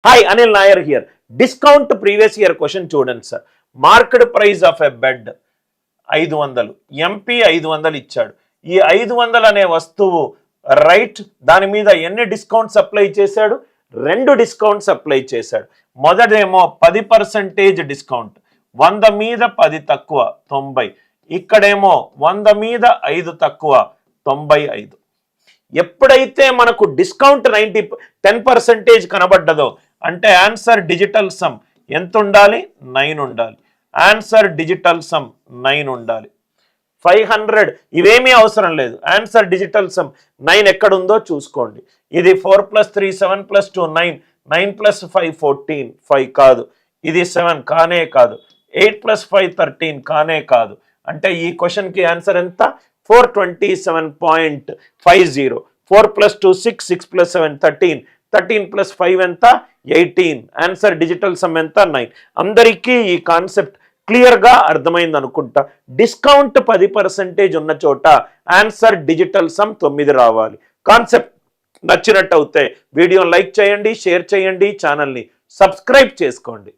Hi Anil Nayar here. Discount previous year question చూడండి sir. Market price of a bed 500, MP 500 ఇచ్చాడు. ఈ 500 అనే వస్తువు రైట్, దాని మీద ఎన్ని డిస్కౌంట్స్ అప్లై చేశాడు? 2 డిస్కౌంట్స్ అప్లై చేశాడు. మొదటేమో 10% డిస్కౌంట్, 100 మీద 10 తక్కువ 90. ఇక్కడేమో 100 మీద 5 తక్కువ 95. ఎప్పుడైతే మనకు డిస్కౌంట్ 10% కనబడ్డదో అంటే ఆన్సర్ డిజిటల్ సమ్ ఎంత ఉండాలి? 9 ఉండాలి. ఆన్సర్ డిజిటల్ సమ్ 9 ఉండాలి. 500 ఇవేమీ అవసరం లేదు. ఆన్సర్ డిజిటల్ సమ్ 9 ఎక్కడుందో చూసుకోండి. ఇది 4 + 3 7 + 2 9, 9 + 5 14, 5 కాదు. ఇది 7 కానే కాదు. 8 + 5 13 కానే కాదు. అంటే ఈ క్వశ్చన్కి ఆన్సర్ ఎంత? 427.50. 4 + 2 6, 6 + 7 13, 13 + 5 ఎంత? 18. ఆన్సర్ డిజిటల్ సమ్ ఎంత? 9. అందరికీ ఈ కాన్సెప్ట్ క్లియర్గా అర్థమైంది అనుకుంటా. డిస్కౌంట్ 10% ఉన్న చోట ఆన్సర్ డిజిటల్ సమ్ 9 రావాలి. కాన్సెప్ట్ నచ్చినట్టు అవుతే వీడియోని లైక్ చేయండి, షేర్ చేయండి, ఛానల్ని సబ్స్క్రైబ్ చేసుకోండి.